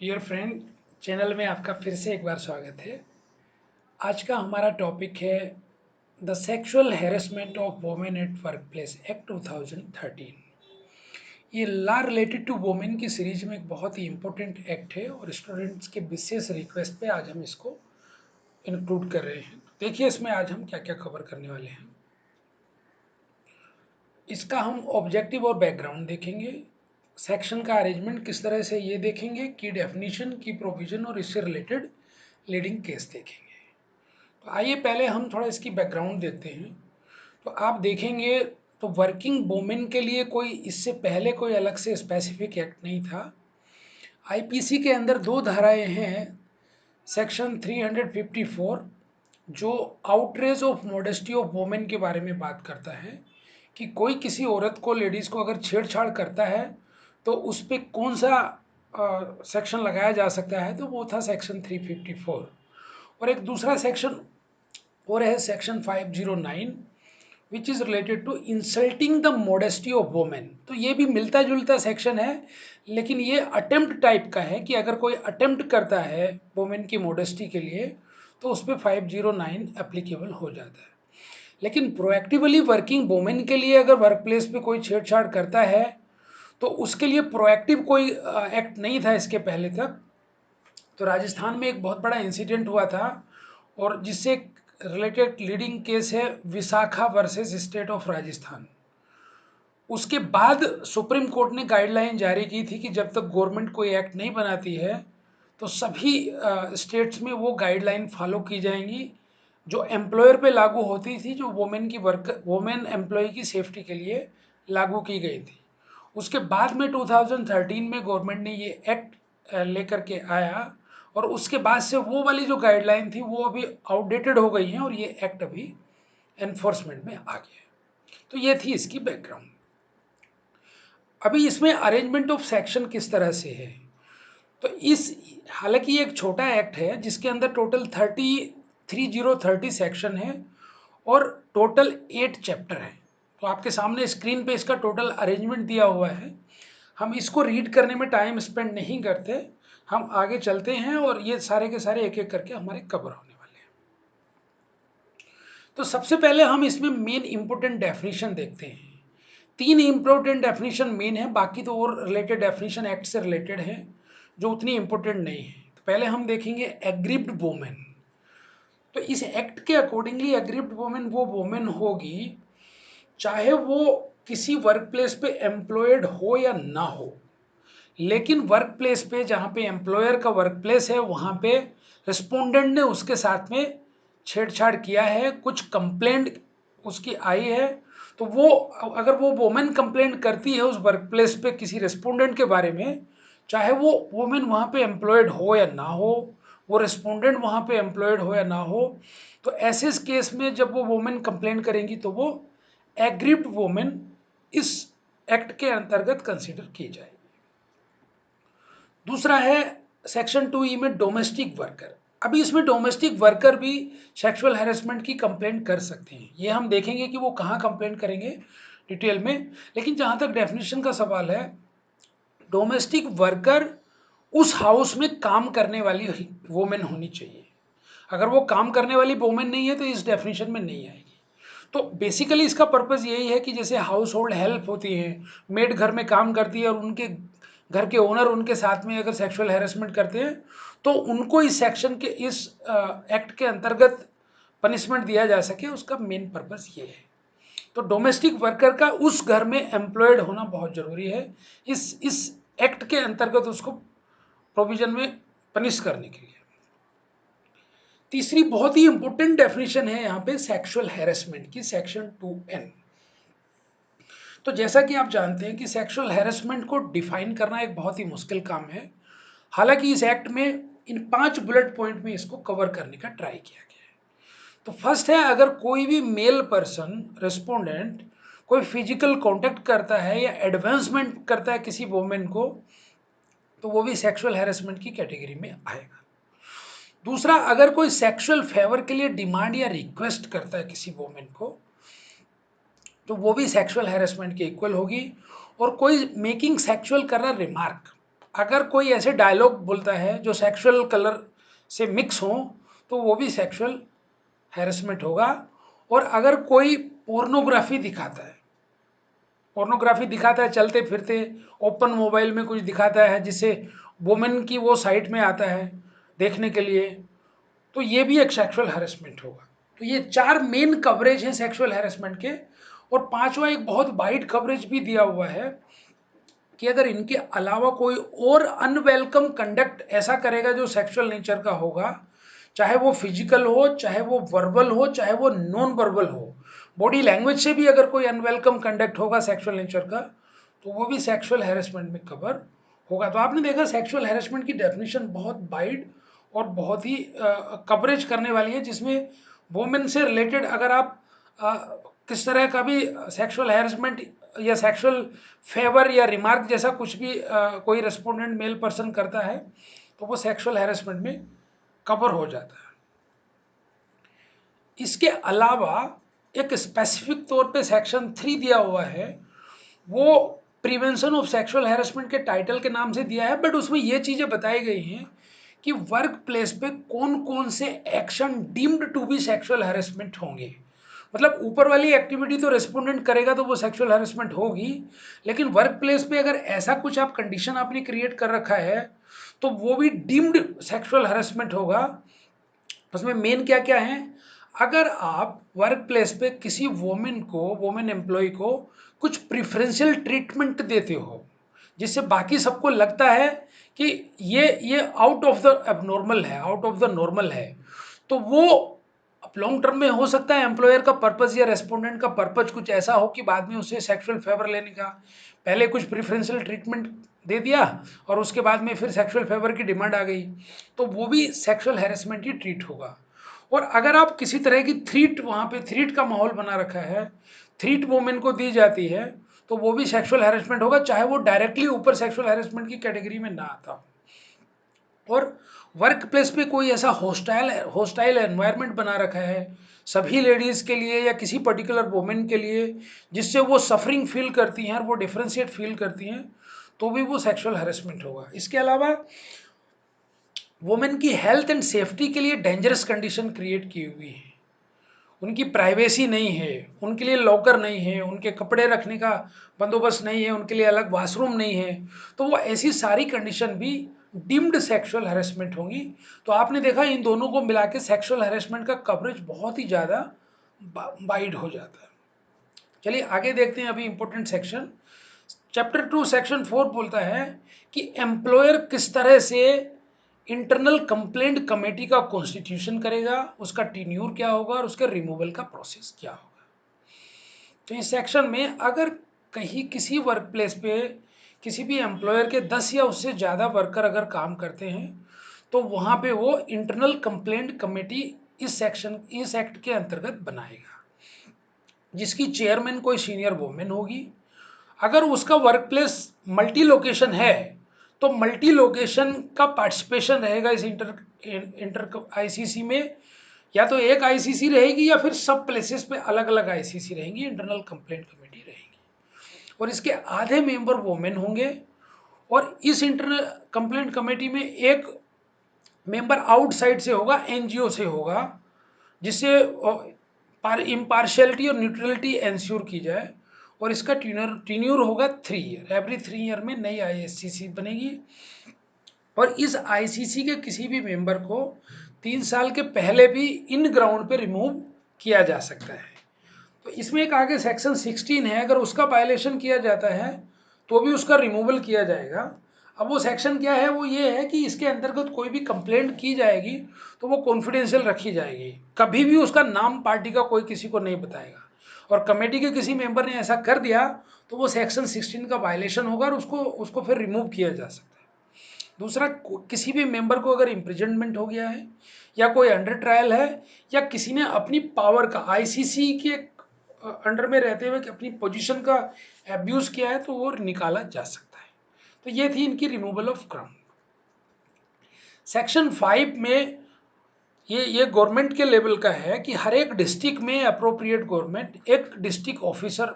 Dear friend, channel में आपका फिर से एक बार स्वागत है। आज का हमारा टॉपिक है the sexual harassment of women at work place act 2013। ये लॉ रिलेटेड टू वोमेन की सीरीज में एक बहुत ही इम्पोर्टेंट एक्ट है और स्टूडेंट्स के विशेष रिक्वेस्ट पे आज हम इसको इंक्लूड कर रहे हैं। देखिए इसमें आज हम क्या क्या कवर करने वाले हैं। इसका हम ऑब्जेक्टिव और बैकग्राउंड देखेंगे, सेक्शन का अरेंजमेंट किस तरह से ये देखेंगे, की डेफिनेशन की प्रोविजन और इससे रिलेटेड लीडिंग केस देखेंगे। तो आइए पहले हम थोड़ा इसकी बैकग्राउंड देखते हैं। तो आप देखेंगे तो वर्किंग वोमेन के लिए कोई इससे पहले कोई अलग से स्पेसिफिक एक्ट नहीं था। आईपीसी के अंदर दो धाराएं हैं। सेक्शन 354 जो outrage of modesty of women के बारे में बात करता है कि कोई किसी औरत को, लेडीज़ को अगर छेड़छाड़ करता है तो उस पर कौन सा सेक्शन लगाया जा सकता है, तो वो था सेक्शन 354। और एक दूसरा सेक्शन और है section 509 which is related to insulting the modesty of women. तो ये भी मिलता जुलता सेक्शन है, लेकिन ये अटेम्प्ट टाइप का है कि अगर कोई अटेम्प्ट करता है वोमेन की मॉडेस्टी के लिए तो उस पर 509 एप्लीकेबल हो जाता है। लेकिन प्रोएक्टिवली वर्किंग वोमेन के लिए अगर वर्क प्लेस पे कोई छेड़छाड़ करता है तो उसके लिए प्रोएक्टिव कोई एक्ट नहीं था इसके पहले तक। तो राजस्थान में एक बहुत बड़ा इंसिडेंट हुआ था और जिससे रिलेटेड लीडिंग केस है Vishakha versus state of Rajasthan. उसके बाद सुप्रीम कोर्ट ने गाइडलाइन जारी की थी कि जब तक गवर्नमेंट कोई एक्ट नहीं बनाती है तो सभी स्टेट्स में वो गाइडलाइन फॉलो की जाएंगी जो एम्प्लॉयर पे लागू होती थी, जो वोमेन एम्प्लॉय की सेफ्टी के लिए लागू की गई थी। उसके बाद में 2013 में गवर्नमेंट ने ये एक्ट लेकर के आया और उसके बाद से वो वाली जो गाइडलाइन थी वो अभी आउटडेटेड हो गई है और ये एक्ट अभी एनफोर्समेंट में आ गया है। तो ये थी इसकी बैकग्राउंड। अभी इसमें अरेंजमेंट ऑफ सेक्शन किस तरह से है, तो इस हालांकि ये एक छोटा एक्ट है जिसके अंदर टोटल 30 सेक्शन है और टोटल 8 चैप्टर है। तो आपके सामने स्क्रीन पे इसका टोटल अरेंजमेंट दिया हुआ है। हम इसको रीड करने में टाइम स्पेंड नहीं करते, हम आगे चलते हैं और ये सारे के सारे एक एक करके हमारे कवर होने वाले हैं। तो सबसे पहले हम इसमें मेन इंपोर्टेंट डेफिनेशन देखते हैं। 3 इंपोर्टेंट डेफिनेशन मेन है, बाकी तो और रिलेटेड डेफिनेशन एक्ट से रिलेटेड है जो उतनी इंपोर्टेंट नहीं है। तो पहले हम देखेंगे एग्रीव्ड वोमेन। तो इस एक्ट के अकॉर्डिंगली एग्रीव्ड वोमेन वो वोमेन होगी चाहे वो किसी वर्क प्लेस पे एम्प्लॉयड हो या ना हो, लेकिन वर्क प्लेस पे जहाँ पे एम्प्लॉयर का वर्क प्लेस है वहाँ पे रिस्पोंडेंट ने उसके साथ में छेड़छाड़ किया है, कुछ कंप्लेंट उसकी आई है, तो वो अगर वो वोमेन कंप्लेंट करती है उस वर्क प्लेस पे किसी रिस्पोंडेंट के बारे में, चाहे वो वोमेन वहाँ पे एम्प्लॉयड हो या ना हो, वो रिस्पोंडेंट वहाँ पे एम्प्लॉयड हो या ना हो, तो ऐसे केस में जब वो वोमेन कंप्लेंट करेंगी तो वो एग्रीव्ड वोमेन इस एक्ट के अंतर्गत कंसिडर की जाएगी। दूसरा है सेक्शन 2E में डोमेस्टिक वर्कर। अभी इसमें डोमेस्टिक वर्कर भी सेक्सुअल हैरेसमेंट की कंप्लेंट कर सकते हैं, ये हम देखेंगे कि वो कहाँ कंप्लेंट करेंगे डिटेल में। लेकिन जहाँ तक डेफिनेशन का सवाल है, डोमेस्टिक वर्कर उस हाउस में काम करने वाली वोमेन होनी चाहिए। अगर वो काम करने वाली वोमेन नहीं है तो इस डेफिनेशन में नहीं आएगी। तो बेसिकली इसका पर्पज़ यही है कि जैसे हाउस होल्ड हेल्प होती है, मेड घर में काम करती है और उनके घर के ओनर उनके साथ में अगर सेक्सुअल हैरेसमेंट करते हैं तो उनको इस सेक्शन के इस एक्ट के अंतर्गत पनिशमेंट दिया जा सके, उसका मेन पर्पज़ ये है। तो डोमेस्टिक वर्कर का उस घर में एम्प्लॉयड होना बहुत ज़रूरी है इस एक्ट के अंतर्गत उसको प्रोविजन में पनिश करने के लिए। तीसरी बहुत ही इंपॉर्टेंट डेफिनेशन है यहाँ पे सेक्सुअल हैरेसमेंट की, सेक्शन 2N। तो जैसा कि आप जानते हैं कि सेक्सुअल हैरेसमेंट को डिफाइन करना एक बहुत ही मुश्किल काम है। हालांकि इस एक्ट में इन 5 बुलेट पॉइंट में इसको कवर करने का ट्राई किया गया है। तो फर्स्ट है, अगर कोई भी मेल पर्सन रिस्पोंडेंट कोई फिजिकल कांटेक्ट करता है या एडवांसमेंट करता है किसी वोमेन को, तो वो भी सेक्सुअल हैरेसमेंट की कैटेगरी में आएगा। दूसरा, अगर कोई सेक्सुअल फेवर के लिए डिमांड या रिक्वेस्ट करता है किसी वोमेन को, तो वो भी सेक्सुअल हैरेसमेंट के इक्वल होगी। और कोई मेकिंग सेक्सुअल कर रहा रिमार्क, अगर कोई ऐसे डायलॉग बोलता है जो सेक्सुअल कलर से मिक्स हो तो वो भी सेक्सुअल हैरेसमेंट होगा। और अगर कोई पोर्नोग्राफी दिखाता है, पोर्नोग्राफी दिखाता है चलते फिरते, ओपन मोबाइल में कुछ दिखाता है जिससे वुमेन की वो साइट में आता है देखने के लिए, तो ये भी एक सेक्सुअल हैरेसमेंट होगा। तो ये 4 मेन कवरेज हैं सेक्सुअल हैरेसमेंट के। और पांचवा एक बहुत वाइड कवरेज भी दिया हुआ है कि अगर इनके अलावा कोई और अनवेलकम कंडक्ट ऐसा करेगा जो सेक्सुअल नेचर का होगा, चाहे वो फिजिकल हो, चाहे वो वर्बल हो, चाहे वो नॉन वर्बल हो, बॉडी लैंग्वेज से भी अगर कोई अनवेलकम कंडक्ट होगा सेक्सुअल नेचर का, तो वो भी सेक्सुअल हैरेसमेंट में कवर होगा। तो आपने देखा सेक्सुअल हैरेसमेंट की डेफिनेशन बहुत वाइड और बहुत ही कवरेज करने वाली है, जिसमें वुमेन से रिलेटेड अगर आप अ, किस तरह का भी सेक्सुअल हैरेसमेंट या सेक्सुअल फेवर या रिमार्क जैसा कुछ भी कोई रेस्पोंडेंट मेल पर्सन करता है तो वो सेक्सुअल हैरेसमेंट में कवर हो जाता है। इसके अलावा एक स्पेसिफिक तौर पे सेक्शन 3 दिया हुआ है, वो प्रिवेंशन ऑफ सेक्सुअल हैरेसमेंट के टाइटल के नाम से दिया है, बट उसमें ये चीजें बताई गई हैं कि वर्क प्लेस पे कौन कौन से action deemed to be sexual harassment होंगे। मतलब ऊपर वाली एक्टिविटी तो रेस्पोंडेंट करेगा तो वो सेक्सुअल हैरेसमेंट होगी, लेकिन वर्क प्लेस पे अगर ऐसा कुछ आप कंडीशन आपने क्रिएट कर रखा है तो वो भी डीम्ड सेक्सुअल हैरेसमेंट होगा। उसमें मेन क्या क्या है, अगर आप वर्क प्लेस पे किसी वोमेन एम्प्लॉय को कुछ प्रिफरेंशियल ट्रीटमेंट देते हो जिससे बाकी सबको लगता है कि ये आउट ऑफ द एबनॉर्मल है, आउट ऑफ द नॉर्मल है, तो वो अब लॉन्ग टर्म में हो सकता है एम्प्लॉयर का पर्पज या रेस्पोंडेंट का पर्पज कुछ ऐसा हो कि बाद में उसे सेक्सुअल फेवर लेने का, पहले कुछ प्रिफरेंशियल ट्रीटमेंट दे दिया और उसके बाद में फिर सेक्सुअल फेवर की डिमांड आ गई, तो वो भी सेक्सुअल हैरेसमेंट ही ट्रीट होगा। और अगर आप किसी तरह की थ्रीट, वहाँ पे थ्रीट का माहौल बना रखा है, थ्रीट वोमेन को दी जाती है, तो वो भी सेक्सुअल हैरेसमेंट होगा, चाहे वो डायरेक्टली ऊपर सेक्सुअल हैरेसमेंट की कैटेगरी में ना आता हो। और वर्क प्लेस पे कोई ऐसा होस्टाइल एनवायरनमेंट बना रखा है सभी लेडीज के लिए या किसी पर्टिकुलर वुमेन के लिए जिससे वो सफरिंग फील करती हैं और वो डिफरेंशिएट फील करती हैं, तो भी वो सेक्सुअल हैरेसमेंट होगा। इसके अलावा वुमेन की हेल्थ एंड सेफ्टी के लिए डेंजरस कंडीशन क्रिएट की हुई है, उनकी प्राइवेसी नहीं है, उनके लिए लॉकर नहीं है, उनके कपड़े रखने का बंदोबस्त नहीं है, उनके लिए अलग वॉशरूम नहीं है, तो वो ऐसी सारी कंडीशन भी डीम्ड सेक्सुअल हैरेसमेंट होंगी। तो आपने देखा इन दोनों को मिला के सेक्सुअल हैरेसमेंट का कवरेज बहुत ही ज़्यादा वाइड हो जाता है। चलिए आगे देखते हैं अभी इंपॉर्टेंट सेक्शन। चैप्टर 2 सेक्शन 4 बोलता है कि एम्प्लॉयर किस तरह से इंटरनल कंप्लेंट कमेटी का कॉन्स्टिट्यूशन करेगा, उसका टीन्यूर क्या होगा और उसके रिमूवल का प्रोसेस क्या होगा। तो इस सेक्शन में अगर कहीं किसी वर्क प्लेस पे किसी भी एम्प्लॉयर के 10 या उससे ज़्यादा वर्कर अगर काम करते हैं तो वहाँ पे वो इंटरनल कंप्लेंट कमेटी इस एक्ट के अंतर्गत बनाएगा, जिसकी चेयरमैन कोई सीनियर वुमेन होगी। अगर उसका वर्क प्लेस मल्टी लोकेशन है तो मल्टी लोकेशन का पार्टिसिपेशन रहेगा इस इंटर इंटर आईसीसी में, या तो एक आईसीसी रहेगी या फिर सब प्लेसेस पे अलग अलग आईसीसी रहेंगी, इंटरनल कंप्लेंट कमेटी रहेगी। और इसके आधे मेंबर वुमेन होंगे और इस इंटरनल कंप्लेंट कमेटी में एक मेंबर आउटसाइड से होगा, एनजीओ से होगा, जिससे इम्पार्शियलिटी और न्यूट्रलिटी एंश्योर की जाए। और इसका टीन्यूर होगा 3 ईयर, एवरी 3 ईयर में नई आईसीसी बनेगी। और इस आईसीसी के किसी भी मेंबर को 3 साल के पहले भी इन ग्राउंड पे रिमूव किया जा सकता है। तो इसमें एक आगे सेक्शन 16 है, अगर उसका वायलेशन किया जाता है तो भी उसका रिमूवल किया जाएगा। अब वो सेक्शन क्या है, वो ये है कि इसके अंतर्गत कोई भी कंप्लेंट की जाएगी तो वो कॉन्फिडेंशियल रखी जाएगी, कभी भी उसका नाम पार्टी का कोई किसी को नहीं बताएगा। और कमेटी के किसी मेंबर ने ऐसा कर दिया तो वो सेक्शन 16 का वायलेशन होगा और उसको उसको फिर रिमूव किया जा सकता है। दूसरा, किसी भी मेंबर को अगर इम्प्रिजनमेंट हो गया है या कोई अंडर ट्रायल है या किसी ने अपनी पावर का आईसीसी के अंडर में रहते हुए अपनी पोजीशन का एब्यूज किया है तो वो निकाला जा सकता है। तो ये थी इनकी रिमूवल ऑफ क्राउन। सेक्शन 5 में ये गवर्नमेंट के लेवल का है कि हर एक डिस्ट्रिक्ट में अप्रोप्रिएट गवर्नमेंट एक डिस्ट्रिक्ट ऑफिसर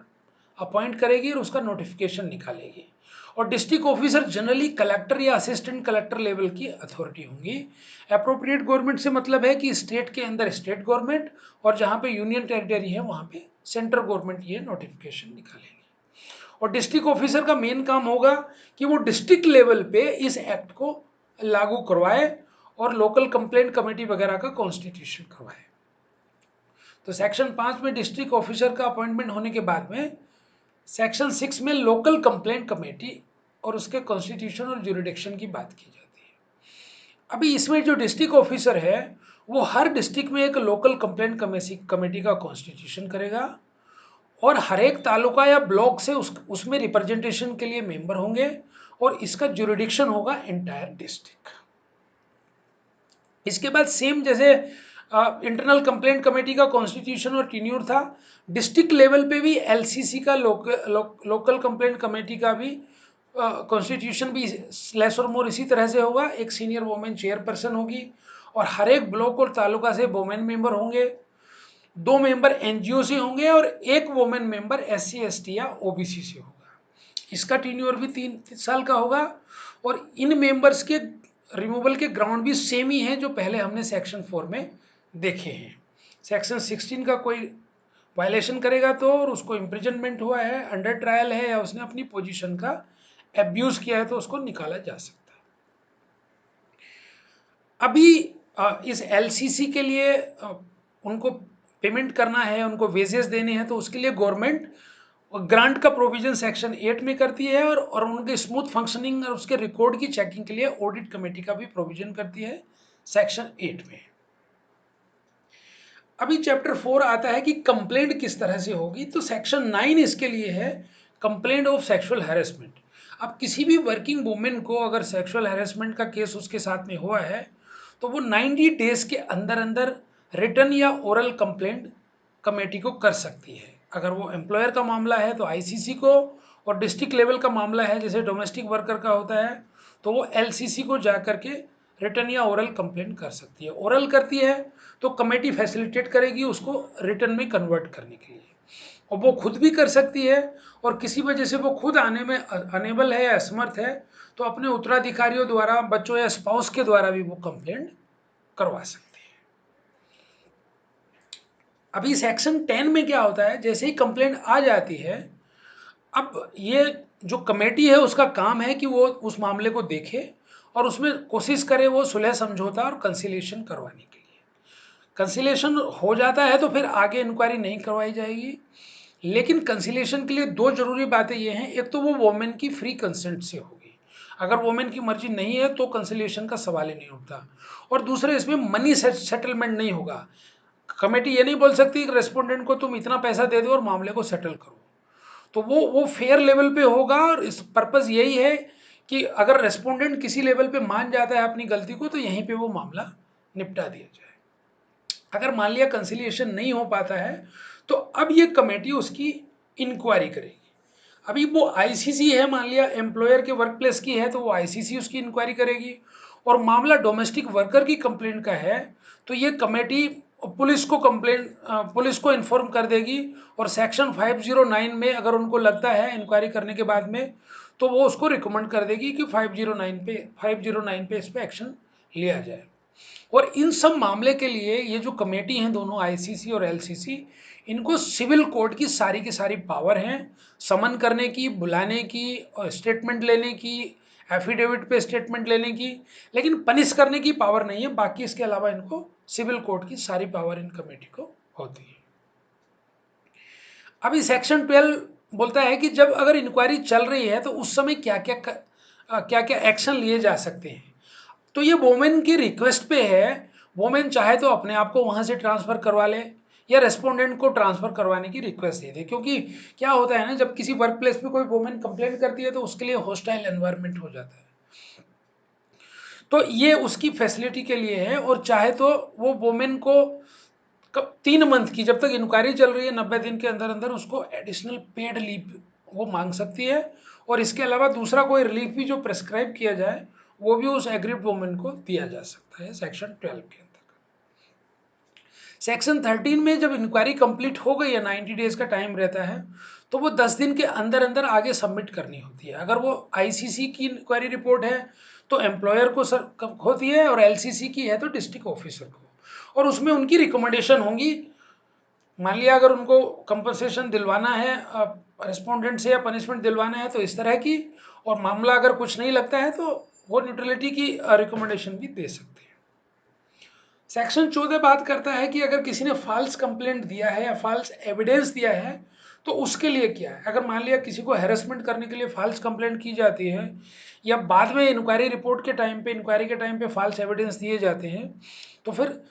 अपॉइंट करेगी और उसका नोटिफिकेशन निकालेगी। और डिस्ट्रिक्ट ऑफिसर जनरली कलेक्टर या असिस्टेंट कलेक्टर लेवल की अथॉरिटी होंगी। अप्रोप्रिएट गवर्नमेंट से मतलब है कि स्टेट के अंदर स्टेट गवर्नमेंट और जहाँ पे यूनियन टेरिटरी है वहाँ पे सेंट्रल गवर्नमेंट ये नोटिफिकेशन निकालेगी। और डिस्ट्रिक्ट ऑफिसर का मेन काम होगा कि वो डिस्ट्रिक्ट लेवल पे इस एक्ट को लागू करवाए और लोकल कंप्लेंट कमेटी वगैरह का कॉन्स्टिट्यूशन करवाए। तो सेक्शन 5 में डिस्ट्रिक्ट ऑफिसर का अपॉइंटमेंट होने के बाद में सेक्शन 6 में लोकल कंप्लेंट कमेटी और उसके कॉन्स्टिट्यूशन और ज्यूरिडिक्शन की बात की जाती है। अभी इसमें जो डिस्ट्रिक्ट ऑफिसर है वो हर डिस्ट्रिक्ट में एक लोकल कंप्लेंट कमेटी का कॉन्स्टिट्यूशन करेगा और हर एक तालुका या ब्लॉक से उसमें रिप्रेजेंटेशन के लिए मेंबर होंगे और इसका ज्यूरिडिक्शन होगा एंटायर डिस्ट्रिक्ट। इसके बाद सेम जैसे इंटरनल कंप्लेंट कमेटी का कॉन्स्टिट्यूशन और टीन्यूर था, डिस्ट्रिक्ट लेवल पे भी एलसीसी का लोकल कंप्लेंट कमेटी का भी कॉन्स्टिट्यूशन भी लेस और मोर इसी तरह से होगा। एक सीनियर वोमेन चेयरपर्सन होगी और हर एक ब्लॉक और तालुका से वोमेन मेंबर होंगे, 2 मेंबर एनजीओ से होंगे और एक वोमेन मेंबर एससी एसटी या ओबीसी से होगा। इसका टीन्यूर भी 3 साल का होगा और इन मेंबर्स के रिमूवल के ग्राउंड भी सेम ही हैं जो पहले हमने सेक्शन 4 में देखे हैं। सेक्शन 16 का कोई वायलेशन करेगा तो और उसको इम्प्रिजनमेंट हुआ है, अंडर ट्रायल है या उसने अपनी पोजीशन का एब्यूज किया है तो उसको निकाला जा सकता है। अभी इस एलसीसी के लिए उनको पेमेंट करना है, उनको वेजेस देने हैं, तो उसके लिए गवर्नमेंट ग्रांट का प्रोविजन सेक्शन 8 में करती है और उनके स्मूथ फंक्शनिंग और उसके रिकॉर्ड की चेकिंग के लिए ऑडिट कमेटी का भी प्रोविजन करती है सेक्शन 8 में। अभी चैप्टर 4 आता है कि कंप्लेंट किस तरह से होगी, तो सेक्शन 9 इसके लिए है, कंप्लेंट ऑफ सेक्सुअल हैरेसमेंट। अब किसी भी वर्किंग वुमेन को अगर सेक्सुअल हैरेसमेंट का केस उसके साथ में हुआ है तो वो 90 डेज के अंदर अंदर रिटन या ओरल कंप्लेंट कमेटी को कर सकती है। अगर वो एम्प्लॉयर का मामला है तो आईसीसी को, और डिस्ट्रिक्ट लेवल का मामला है जैसे डोमेस्टिक वर्कर का होता है तो वो एलसीसी को जा करके रिटन या ओरल कंप्लेंट कर सकती है। ओरल करती है तो कमेटी फैसिलिटेट करेगी उसको रिटन में कन्वर्ट करने के लिए, और वो खुद भी कर सकती है और किसी वजह से वो खुद आने में अनेबल है या असमर्थ है तो अपने उत्तराधिकारियों द्वारा, बच्चों या स्पाउस के द्वारा भी वो कंप्लेंट करवा सकती है। अभी सेक्शन 10 में क्या होता है, जैसे ही कंप्लेंट आ जाती है, अब ये जो कमेटी है उसका काम है कि वो उस मामले को देखे और उसमें कोशिश करे वो सुलह समझौता और कंसिलेशन करवाने के लिए। कंसिलेशन हो जाता है तो फिर आगे इंक्वायरी नहीं करवाई जाएगी, लेकिन कंसिलेशन के लिए 2 जरूरी बातें ये हैं, एक तो वो वोमेन की फ्री कंसेंट से होगी, अगर वोमेन की मर्जी नहीं है तो कंसिलेशन का सवाल ही नहीं उठता, और दूसरे इसमें मनी सेटलमेंट नहीं होगा। कमेटी ये नहीं बोल सकती कि रेस्पोंडेंट को तुम इतना पैसा दे दो और मामले को सेटल करो, तो वो फेयर लेवल पे होगा। और इस पर्पज़ यही है कि अगर रेस्पोंडेंट किसी लेवल पे मान जाता है अपनी गलती को तो यहीं पे वो मामला निपटा दिया जाए। अगर मान लिया कंसिलिएशन नहीं हो पाता है तो अब ये कमेटी उसकी इंक्वायरी करेगी। अभी वो आईसीसी है, मान लिया एम्प्लॉयर के वर्क प्लेस की है तो वो आईसीसी उसकी इंक्वायरी करेगी, और मामला डोमेस्टिक वर्कर की कंप्लेंट का है तो ये कमेटी पुलिस को पुलिस को इन्फॉर्म कर देगी, और सेक्शन 509 में अगर उनको लगता है इंक्वायरी करने के बाद में तो वो उसको रिकमेंड कर देगी कि 509 पे इस पर एक्शन लिया जाए। और इन सब मामले के लिए ये जो कमेटी हैं दोनों आईसीसी और एलसीसी, इनको सिविल कोर्ट की सारी पावर हैं, समन करने की, बुलाने की, और स्टेटमेंट लेने की, एफिडेविट पे स्टेटमेंट लेने की, लेकिन पनिश करने की पावर नहीं है। बाकी इसके अलावा इनको सिविल कोर्ट की सारी पावर इन कमेटी को होती है। अभी सेक्शन 12 बोलता है कि जब अगर इंक्वायरी चल रही है तो उस समय क्या क्या एक्शन लिए जा सकते हैं। तो ये वोमेन की रिक्वेस्ट पे है, वोमेन चाहे तो अपने आप को वहां से ट्रांसफर करवा ले या रेस्पोंडेंट को ट्रांसफर करवाने की रिक्वेस्ट दे दे, क्योंकि क्या होता है ना, जब किसी वर्क प्लेस पे कोई वोमेन कंप्लेंट करती है तो उसके लिए हॉस्टाइल एनवायरनमेंट हो जाता है, तो ये उसकी फैसिलिटी के लिए है। और चाहे तो वो वोमेन को 3 मंथ की, जब तक इंक्वायरी चल रही है 90 दिन के अंदर अंदर उसको एडिशनल पेड लीव वो मांग सकती है, और इसके अलावा दूसरा कोई रिलीफ भी जो प्रेस्क्राइब किया जाए वो भी उस एग्रीड वुमेन को दिया जा सकता है सेक्शन 12 के अंदर। सेक्शन 13 में जब इंक्वायरी कंप्लीट हो गई है, 90 डेज का टाइम रहता है, तो वो 10 दिन के अंदर अंदर आगे सबमिट करनी होती है। अगर वो आईसीसी की इंक्वायरी रिपोर्ट है तो एम्प्लॉयर को होती है, और एलसीसी की है तो डिस्ट्रिक्ट ऑफिसर को, और उसमें उनकी रिकमेंडेशन होंगी। मान लिया अगर उनको कंपनसेशन दिलवाना है रिस्पोंडेंट से या पनिशमेंट दिलवाना है तो इस तरह की, और मामला अगर कुछ नहीं लगता है तो वो न्यूट्रलिटी की रिकमेंडेशन भी दे सकते हैं। सेक्शन 14 बात करता है कि अगर किसी ने फॉल्स कंप्लेंट दिया है या फॉल्स एविडेंस दिया है तो उसके लिए क्या है। अगर मान लिया किसी को हैरेसमेंट करने के लिए फॉल्स कंप्लेंट की जाती है, या बाद में इंक्वायरी रिपोर्ट के टाइम पे, इंक्वायरी के टाइम पे फॉल्स एविडेंस दिए जाते हैं, तो फिर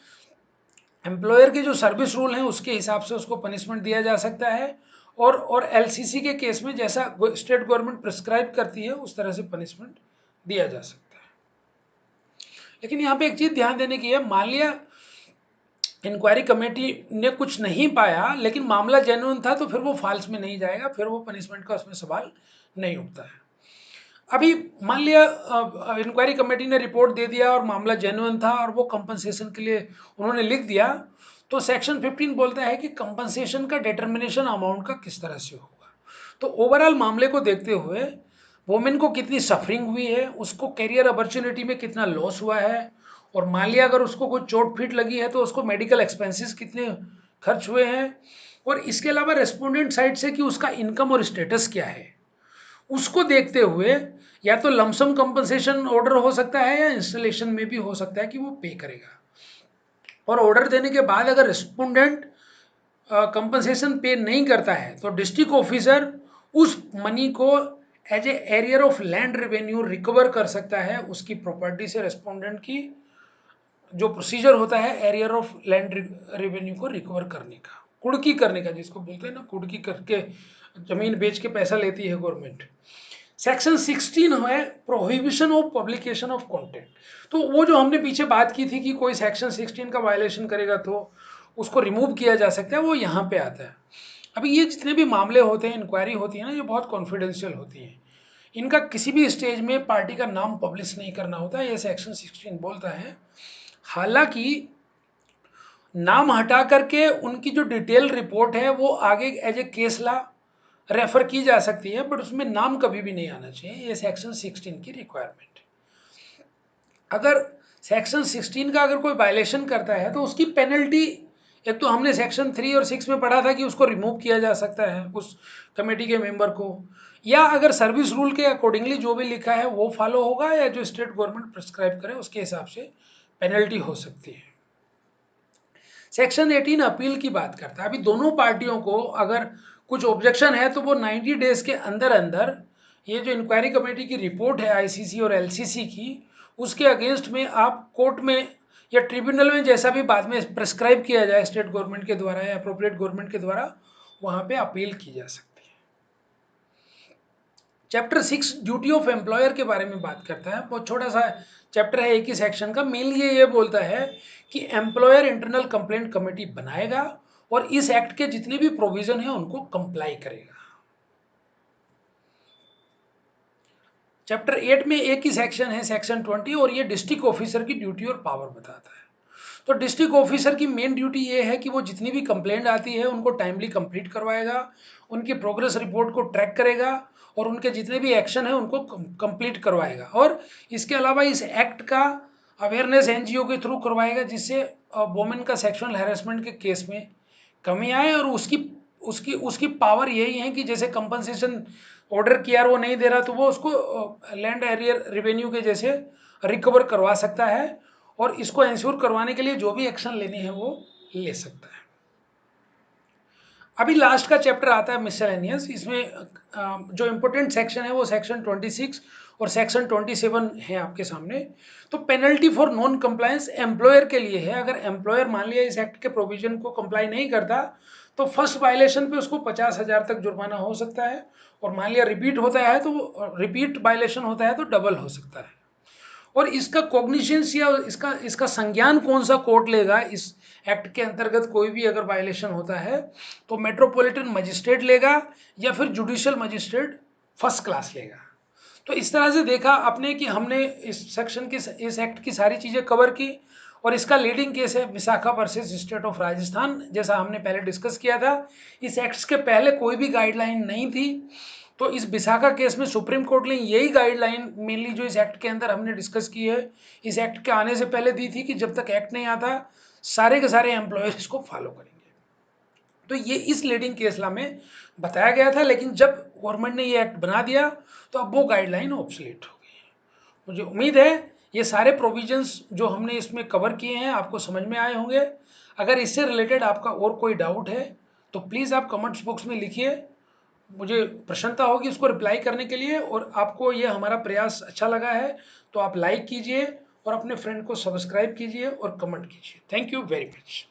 एम्प्लॉयर के जो सर्विस रूल हैं उसके हिसाब से उसको पनिशमेंट दिया जा सकता है, और एलसीसी के केस में जैसा स्टेट गवर्नमेंट प्रिस्क्राइब करती है उस तरह से पनिशमेंट दिया जा सकता है। लेकिन यहाँ पे एक चीज ध्यान देने की है, मान लिया इंक्वायरी कमेटी ने कुछ नहीं पाया लेकिन मामला जेन्युइन था, तो फिर वो फॉल्स में नहीं जाएगा, फिर वो पनिशमेंट का उसमें सवाल नहीं उठता है। अभी मान लिया इंक्वायरी कमेटी ने रिपोर्ट दे दिया और मामला जेन्युइन था और वो कंपनसेशन के लिए उन्होंने लिख दिया, तो सेक्शन 15 बोलता है कि कंपनसेशन का डिटर्मिनेशन अमाउंट का किस तरह से होगा। तो ओवरऑल मामले को देखते हुए वोमेन को कितनी सफरिंग हुई है, उसको कैरियर अपॉर्चुनिटी में कितना लॉस हुआ है, और मान लिया अगर उसको कोई चोट फीट लगी है तो उसको मेडिकल एक्सपेंसेस कितने खर्च हुए हैं, और इसके अलावा रेस्पोंडेंट साइड से कि उसका इनकम और स्टेटस क्या है, उसको देखते हुए या तो लमसम कंपनसेशन ऑर्डर हो सकता है या इंस्टॉलेशन में भी हो सकता है कि वो पे करेगा। और ऑर्डर देने के बाद अगर रेस्पोंडेंट कंपनसेशन पे नहीं करता है तो डिस्ट्रिक्ट ऑफिसर उस मनी को as a arrear of land revenue recover कर सकता है उसकी प्रॉपर्टी से। रेस्पोंडेंट की जो प्रोसीजर होता है एरियर ऑफ लैंड रेवेन्यू को रिकवर करने का, कुड़की करने का, जिसको बोलते हैं ना, कुड़की करके जमीन बेच के पैसा लेती है गवर्नमेंट। सेक्शन 16 है prohibition of publication of content. तो वो जो हमने पीछे बात की थी कि कोई सेक्शन 16 का वायलेशन करेगा तो उसको रिमूव किया जा सकता है, वो यहाँ पे आता है। अभी ये जितने भी मामले होते हैं, इंक्वायरी होती है ना, ये बहुत कॉन्फिडेंशियल होती है, इनका किसी भी स्टेज में पार्टी का नाम पब्लिश नहीं करना होता है, ये सेक्शन 16 बोलता है। हालांकि नाम हटा करके उनकी जो डिटेल रिपोर्ट है वो आगे as a case law refer की जा सकती है, बट उसमें नाम कभी भी नहीं आना चाहिए, ये सेक्शन 16 की रिक्वायरमेंट। अगर सेक्शन 16 का अगर कोई वायलेशन करता है तो उसकी पेनल्टी, एक तो हमने सेक्शन 3 और 6 में पढ़ा था कि उसको रिमूव किया जा सकता है उस कमेटी के मेंबर को, या अगर सर्विस रूल के अकॉर्डिंगली जो भी लिखा है वो फॉलो होगा, या जो स्टेट गवर्नमेंट प्रिस्क्राइब करे उसके हिसाब से पेनल्टी हो सकती है। सेक्शन 18 अपील की बात करता है। अभी दोनों पार्टियों को अगर कुछ ऑब्जेक्शन है तो वो 90 डेज के अंदर अंदर ये जो इंक्वायरी कमेटी की रिपोर्ट है आईसीसी और एलसीसी की, उसके अगेंस्ट में आप कोर्ट में या ट्रिब्यूनल में, जैसा भी बाद में प्रिस्क्राइब किया जाए स्टेट गवर्नमेंट के द्वारा या अप्रोप्रिएट गवर्नमेंट के द्वारा, वहां पे अपील की जा सकती है। चैप्टर 6 ड्यूटी ऑफ एम्प्लॉयर के बारे में बात करता है, बहुत छोटा सा चैप्टर है, एक ही सेक्शन का। मेनली ये बोलता है कि एम्प्लॉयर इंटरनल कंप्लेंट कमेटी बनाएगा और इस एक्ट के जितने भी प्रोविजन है उनको कंप्लाई करेगा। चैप्टर 8 में एक ही सेक्शन है, सेक्शन 20, और ये डिस्ट्रिक्ट ऑफिसर की ड्यूटी और पावर बताता है। तो डिस्ट्रिक्ट ऑफिसर की मेन ड्यूटी ये है कि वो जितनी भी कंप्लेंट आती है उनको टाइमली कंप्लीट करवाएगा, उनकी प्रोग्रेस रिपोर्ट को ट्रैक करेगा, और उनके जितने भी एक्शन है उनको कंप्लीट करवाएगा। और इसके अलावा इस एक्ट का अवेयरनेस एनजीओ के थ्रू करवाएगा, जिससे वोमेन का सेक्सुअल हैरेसमेंट के केस में कमी आए। और उसकी उसकी उसकी पावर यही है कि जैसे कंपनसेशन ऑर्डर किया और वो नहीं दे रहा तो वो उसको लैंड एरियर रेवेन्यू के जैसे रिकवर करवा सकता है, और इसको इंश्योर करवाने के लिए जो भी एक्शन लेने हैं वो ले सकता है। अभी लास्ट का चैप्टर आता है मिसलेनियस। इसमें जो इंपॉर्टेंट सेक्शन है वो सेक्शन 26 और सेक्शन 27 है आपके सामने। तो penalty for non compliance employer के लिए है। अगर एम्प्लॉयर मान लिया इस एक्ट के प्रोविजन को कंप्लाई नहीं करता तो फर्स्ट वायलेशन पे उसको 50,000 तक जुर्माना हो सकता है, और मान लिया रिपीट होता है तो रिपीट वायलेशन होता है तो डबल हो सकता है। और इसका कॉग्निशंस या इसका इसका संज्ञान कौन सा कोर्ट लेगा, इस एक्ट के अंतर्गत कोई भी अगर वायलेशन होता है तो मेट्रोपॉलिटन मजिस्ट्रेट लेगा या फिर जुडिशियल मजिस्ट्रेट फर्स्ट क्लास लेगा। तो इस तरह से देखा आपने कि हमने इस सेक्शन की, इस एक्ट की सारी चीज़ें कवर की, और इसका लीडिंग केस है Vishakha versus state of Rajasthan. जैसा हमने पहले डिस्कस किया था, इस एक्ट के पहले कोई भी गाइडलाइन नहीं थी, तो इस विशाखा केस में सुप्रीम कोर्ट ने यही गाइडलाइन मेनली जो इस एक्ट के अंदर हमने डिस्कस की है, इस एक्ट के आने से पहले दी थी कि जब तक एक्ट नहीं आता सारे के सारे एम्प्लॉयज इसको फॉलो करेंगे। तो ये इस लीडिंग केस लॉ में बताया गया था, लेकिन जब गवर्नमेंट ने ये एक्ट बना दिया तो अब वो गाइडलाइन ऑब्सोलीट हो गई है। मुझे उम्मीद है ये सारे प्रोविजंस जो हमने इसमें कवर किए हैं आपको समझ में आए होंगे। अगर इससे रिलेटेड आपका और कोई डाउट है तो प्लीज़ आप कमेंट्स बॉक्स में लिखिए, मुझे प्रसन्नता होगी उसको रिप्लाई करने के लिए। और आपको ये हमारा प्रयास अच्छा लगा है तो आप लाइक कीजिए और अपने फ्रेंड को सब्सक्राइब कीजिए और कमेंट कीजिए। Thank you very much.